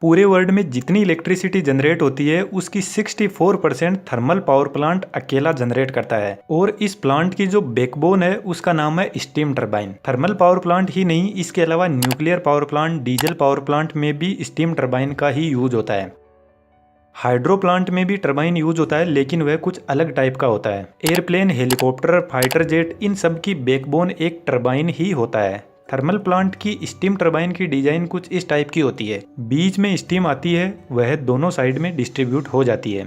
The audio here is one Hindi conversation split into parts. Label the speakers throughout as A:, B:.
A: पूरे वर्ल्ड में जितनी इलेक्ट्रिसिटी जनरेट होती है उसकी 64% थर्मल पावर प्लांट अकेला जनरेट करता है। और इस प्लांट की जो बैकबोन है उसका नाम है steam turbine. Thermal power plant ही नहीं, इसके अलावा nuclear power plant, diesel power plant में भी स्टीम टरबाइन का ही यूज होता है। हाइड्रो प्लांट में भी टरबाइन यूज होता है, लेकिन वह कुछ अलग टाइप का होता है। एयरप्लेन, हेलीकॉप्टर, फाइटर जेट, इन सब की बैकबोन एक टरबाइन ही होता है। थर्मल प्लांट की स्टीम टरबाइन की डिजाइन कुछ इस टाइप की होती है। बीच में स्टीम आती है, वह दोनों साइड में डिस्ट्रीब्यूट हो जाती है।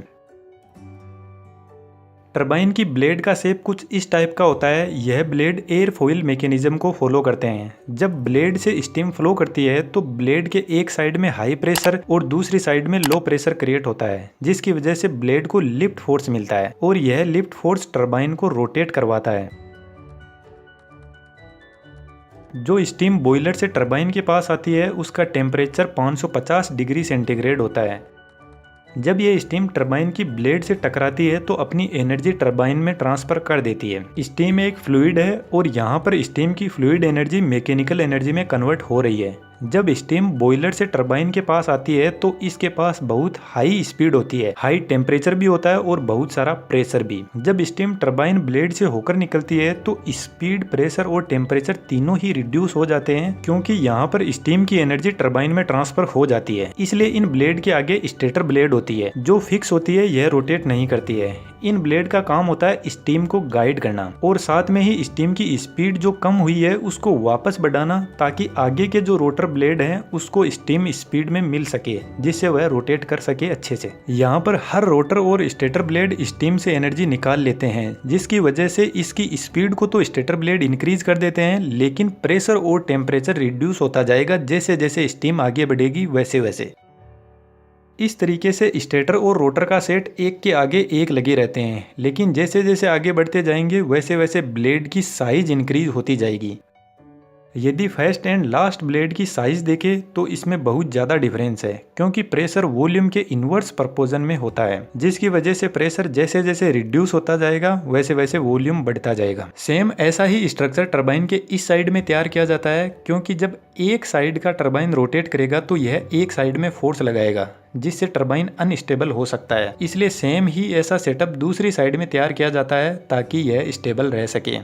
A: टरबाइन की ब्लेड का शेप कुछ इस टाइप का होता है। यह ब्लेड एयरफॉइल मैकेनिज्म को फॉलो करते हैं। जब ब्लेड से स्टीम फ्लो करती है तो ब्लेड के एक साइड में हाई प्रेशर और दूसरी साइड में लो प्रेशर क्रिएट होता है, जिसकी वजह से ब्लेड को लिफ्ट फोर्स मिलता है और यह लिफ्ट फोर्स टरबाइन को रोटेट करवाता है। जो स्टीम बॉयलर से टरबाइन के पास आती है उसका टेम्परेचर 550 डिग्री सेंटीग्रेड होता है। जब ये स्टीम टरबाइन की ब्लेड से टकराती है तो अपनी एनर्जी टरबाइन में ट्रांसफर कर देती है। स्टीम एक फ्लूइड है और यहाँ पर स्टीम की फ्लूइड एनर्जी मैकेनिकल एनर्जी में कन्वर्ट हो रही है। जब स्टीम बॉयलर से टरबाइन के पास आती है तो इसके पास बहुत हाई स्पीड होती है, हाई टेम्परेचर भी होता है और बहुत सारा प्रेशर भी। जब स्टीम टरबाइन ब्लेड से होकर निकलती है तो स्पीड, प्रेशर और टेम्परेचर तीनों ही रिड्यूस हो जाते हैं, क्योंकि यहाँ पर स्टीम की एनर्जी टरबाइन में ट्रांसफर हो जाती है। इसलिए इन ब्लेड के आगे स्टेटर ब्लेड होती है जो फिक्स होती है, यह रोटेट नहीं करती है। इन ब्लेड का काम होता है स्टीम को गाइड करना और साथ में ही स्टीम की स्पीड जो कम हुई है उसको वापस बढ़ाना, ताकि आगे के जो रोटर ब्लेड हैं उसको स्टीम स्पीड में मिल सके, जिससे वह रोटेट कर सके अच्छे से। यहाँ पर हर रोटर और स्टेटर ब्लेड स्टीम से एनर्जी निकाल लेते हैं, जिसकी वजह से इसकी स्पीड को तो स्टेटर ब्लेड इंक्रीज कर देते हैं, लेकिन प्रेशर और टेम्परेचर रिड्यूस होता जाएगा जैसे जैसे स्टीम आगे बढ़ेगी वैसे वैसे। इस तरीके से स्टेटर और रोटर का सेट एक के आगे एक लगे रहते हैं, लेकिन जैसे जैसे आगे बढ़ते जाएंगे वैसे वैसे ब्लेड की साइज इंक्रीज होती जाएगी। यदि फर्स्ट एंड लास्ट ब्लेड की साइज देखें तो इसमें बहुत ज़्यादा डिफरेंस है, क्योंकि प्रेशर वॉल्यूम के इन्वर्स प्रपोर्शन में होता है, जिसकी वजह से प्रेशर जैसे जैसे रिड्यूस होता जाएगा वैसे वैसे वॉल्यूम बढ़ता जाएगा। सेम ऐसा ही स्ट्रक्चर टरबाइन के इस साइड में तैयार किया जाता है, क्योंकि जब एक साइड का टरबाइन रोटेट करेगा तो यह एक साइड में फोर्स लगाएगा, जिससे टरबाइन अनस्टेबल हो सकता है। इसलिए सेम ही ऐसा सेटअप दूसरी साइड में तैयार किया जाता है ताकि यह स्टेबल रह सके।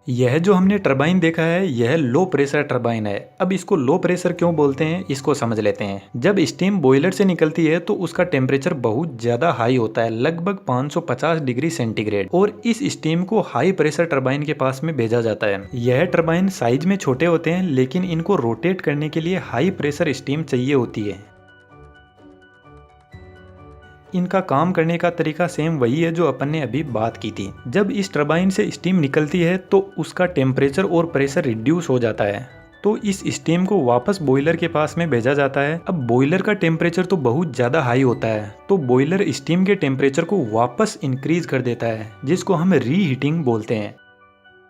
A: यह जो हमने टरबाइन देखा है यह लो प्रेशर टरबाइन है। अब इसको लो प्रेशर क्यों बोलते हैं इसको समझ लेते हैं। जब स्टीम बॉयलर से निकलती है तो उसका टेम्परेचर बहुत ज्यादा हाई होता है, लगभग 550 डिग्री सेंटीग्रेड, और इस स्टीम को हाई प्रेशर टरबाइन के पास में भेजा जाता है। यह टरबाइन साइज में छोटे होते हैं, लेकिन इनको रोटेट करने के लिए हाई प्रेशर स्टीम चाहिए होती है। इनका काम करने का तरीका सेम वही है जो अपन ने अभी बात की थी। जब इस टरबाइन से स्टीम निकलती है तो उसका टेम्परेचर और प्रेशर रिड्यूस हो जाता है, तो इस स्टीम को वापस बॉयलर के पास में भेजा जाता है। अब बॉयलर का टेम्परेचर तो बहुत ज़्यादा हाई होता है, तो बॉयलर स्टीम के टेम्परेचर को वापस इंक्रीज कर देता है, जिसको हम रीहीटिंग बोलते हैं।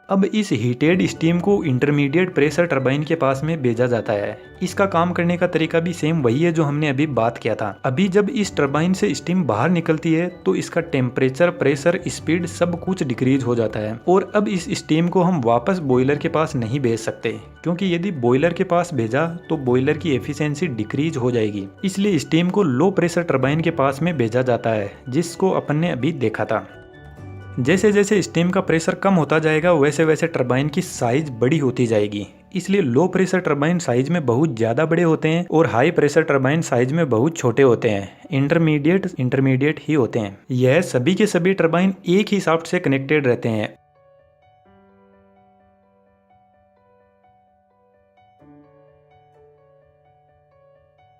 A: अब इस हीटेड स्टीम को इंटरमीडिएट प्रेशर टरबाइन के पास में भेजा जाता है। इसका काम करने का तरीका भी सेम वही है जो हमने अभी बात किया था। अभी जब इस टरबाइन से स्टीम बाहर निकलती है तो इसका टेम्परेचर, प्रेशर, स्पीड सब कुछ डिक्रीज हो जाता है, और अब इस स्टीम को हम वापस बॉयलर के पास नहीं भेज सकते, क्योंकि यदि बॉयलर के पास भेजा तो बॉयलर की एफिशिएंसी डिक्रीज हो जाएगी। इसलिए स्टीम को लो प्रेशर टरबाइन के पास में भेजा जाता है, जिसको अपन ने अभी देखा था। जैसे जैसे स्टीम का प्रेशर कम होता जाएगा वैसे वैसे टरबाइन की साइज बड़ी होती जाएगी। इसलिए लो प्रेशर टरबाइन साइज में बहुत ज़्यादा बड़े होते हैं और हाई प्रेशर टरबाइन साइज में बहुत छोटे होते हैं, इंटरमीडिएट ही होते हैं। यह सभी के सभी टरबाइन एक ही शाफ्ट से कनेक्टेड रहते हैं।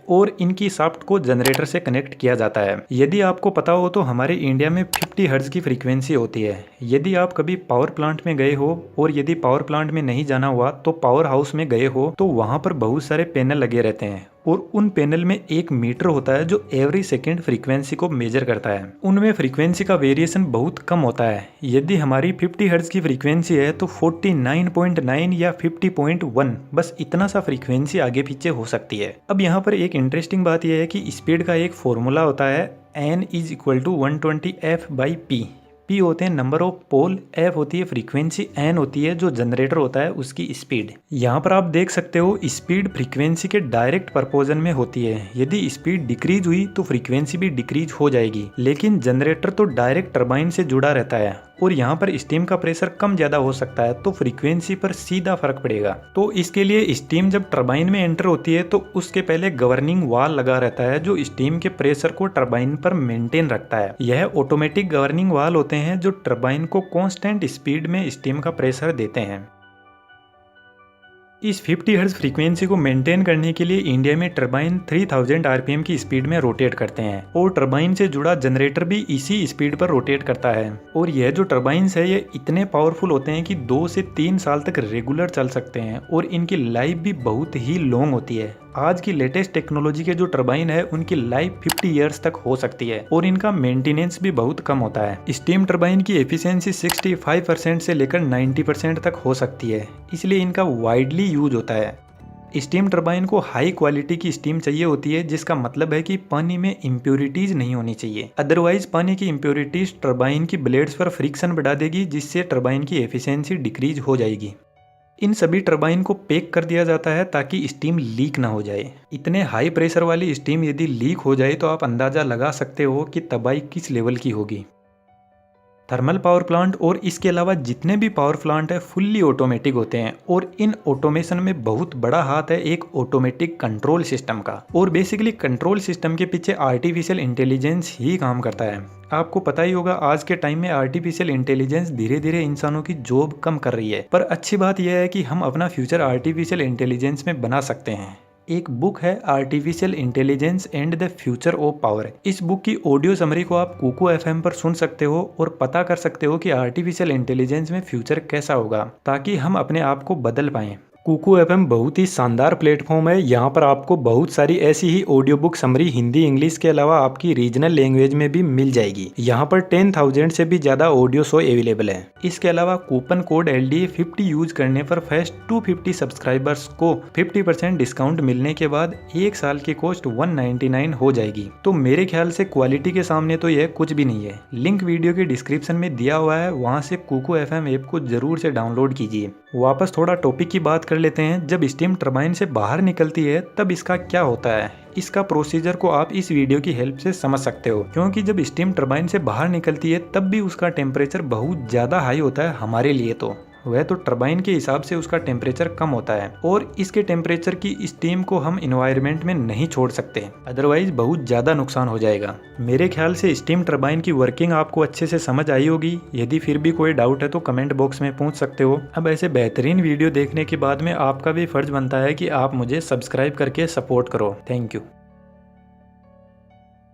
A: और इनकी शाफ्ट को जनरेटर से कनेक्ट किया जाता है। यदि आपको पता हो तो हमारे इंडिया में 50 हर्ट्ज की फ्रीक्वेंसी होती है। यदि आप कभी पावर प्लांट में गए हो, और यदि पावर प्लांट में नहीं जाना हुआ तो पावर हाउस में गए हो, तो वहाँ पर बहुत सारे पैनल लगे रहते हैं, और उन पैनल में एक मीटर होता है जो एवरी सेकेंड फ्रीक्वेंसी को मेजर करता है। उनमें फ्रीक्वेंसी का वेरिएशन बहुत कम होता है। यदि हमारी 50 हर्ट्ज की फ्रीक्वेंसी है तो 49.9 या 50.1, बस इतना सा फ्रीक्वेंसी आगे पीछे हो सकती है। अब यहाँ पर एक इंटरेस्टिंग बात यह है कि स्पीड का एक फॉर्मूला होता है, n = 120 f/p। P होते हैं नंबर ऑफ पोल, F होती है फ्रीक्वेंसी, N होती है जो जनरेटर होता है उसकी स्पीड। यहाँ पर आप देख सकते हो स्पीड फ्रीक्वेंसी के डायरेक्ट प्रपोर्शन में होती है। यदि स्पीड डिक्रीज हुई तो फ्रीक्वेंसी भी डिक्रीज हो जाएगी, लेकिन जनरेटर तो डायरेक्ट टरबाइन से जुड़ा रहता है और यहाँ पर स्टीम का प्रेशर कम ज्यादा हो सकता है तो फ्रीक्वेंसी पर सीधा फर्क पड़ेगा। तो इसके लिए स्टीम जब टरबाइन में एंटर होती है तो उसके पहले गवर्निंग वाल लगा रहता है जो स्टीम के प्रेशर को टरबाइन पर मेंटेन रखता है। यह ऑटोमेटिक गवर्निंग वाल होते हैं जो टरबाइन को कांस्टेंट स्पीड में स्टीम का प्रेशर देते हैं। इस 50 हर्ट्ज फ्रीक्वेंसी को मेंटेन करने के लिए इंडिया में टरबाइन 3000 आरपीएम की स्पीड में रोटेट करते हैं और टरबाइन से जुड़ा जनरेटर भी इसी स्पीड पर रोटेट करता है। और यह जो टरबाइन्स है ये इतने पावरफुल होते हैं कि 2 से 3 साल तक रेगुलर चल सकते हैं और इनकी लाइफ भी बहुत ही लॉन्ग होती है। आज की लेटेस्ट टेक्नोलॉजी के जो टरबाइन है उनकी लाइफ 50 इयर्स तक हो सकती है और इनका मेंटेनेंस भी बहुत कम होता है। स्टीम टरबाइन की एफिशिएंसी 65% से लेकर 90% तक हो सकती है, इसलिए इनका वाइडली यूज होता है। स्टीम टरबाइन को हाई क्वालिटी की स्टीम चाहिए होती है, जिसका मतलब है कि पानी में इम्प्योरिटीज नहीं होनी चाहिए। अदरवाइज पानी की इम्प्योरिटीज टरबाइन की ब्लेड्स पर फ्रिक्शन बढ़ा देगी, जिससे टरबाइन की एफिशिएंसी डिक्रीज हो जाएगी। इन सभी टरबाइन को पैक कर दिया जाता है ताकि स्टीम लीक ना हो जाए। इतने हाई प्रेशर वाली स्टीम यदि लीक हो जाए तो आप अंदाजा लगा सकते हो कि तबाही किस लेवल की होगी। थर्मल पावर प्लांट और इसके अलावा जितने भी पावर प्लांट है फुल्ली ऑटोमेटिक होते हैं और इन ऑटोमेशन में बहुत बड़ा हाथ है एक ऑटोमेटिक कंट्रोल सिस्टम का। और बेसिकली कंट्रोल सिस्टम के पीछे आर्टिफिशियल इंटेलिजेंस ही काम करता है। आपको पता ही होगा आज के टाइम में आर्टिफिशियल इंटेलिजेंस धीरे धीरे इंसानों की जॉब कम कर रही है, पर अच्छी बात यह है कि हम अपना फ्यूचर आर्टिफिशियल इंटेलिजेंस में बना सकते हैं। एक बुक है artificial intelligence and the future of power. इस बुक की ऑडियो समरी को आप कुकू एफएम पर सुन सकते हो और पता कर सकते हो कि आर्टिफिशियल इंटेलिजेंस में फ्यूचर कैसा होगा, ताकि हम अपने आप को बदल पाएं। कुकू एफएम बहुत ही शानदार प्लेटफॉर्म है। यहाँ पर आपको बहुत सारी ऐसी ही audio book summary Hindi English के अलावा आपकी रीजनल लैंग्वेज में भी मिल जाएगी। यहाँ पर 10,000 से भी ज्यादा ऑडियो शो अवेलेबल है। इसके अलावा कूपन कोड LDA50 यूज करने पर फर्स्ट 250 सब्सक्राइबर्स को 50% डिस्काउंट मिलने के बाद 1 साल की कॉस्ट 199 हो जाएगी। तो मेरे ख्याल से क्वालिटी के सामने तो यह कुछ भी नहीं है। लिंक वीडियो के डिस्क्रिप्शन में दिया हुआ है, वहाँ से कुकू एफएम ऐप को जरूर से डाउनलोड कीजिए। वापस थोड़ा टॉपिक की बात कर लेते हैं। जब स्टीम टरबाइन से बाहर निकलती है तब इसका क्या होता है, इसका प्रोसीजर को आप इस वीडियो की हेल्प से समझ सकते हो। क्योंकि जब स्टीम टरबाइन से बाहर निकलती है तब भी उसका टेम्परेचर बहुत ज़्यादा हाई होता है हमारे लिए, तो वह तो टरबाइन के हिसाब से उसका टेम्परेचर कम होता है और इसके टेम्परेचर की स्टीम को हम इन्वायरमेंट में नहीं छोड़ सकते, अदरवाइज बहुत ज़्यादा नुकसान हो जाएगा। मेरे ख्याल से स्टीम टरबाइन की वर्किंग आपको अच्छे से समझ आई होगी। यदि फिर भी कोई डाउट है तो कमेंट बॉक्स में पूछ सकते हो। अब ऐसे बेहतरीन वीडियो देखने के बाद में आपका भी फर्ज बनता है कि आप मुझे सब्सक्राइब करके सपोर्ट करो। Thank you.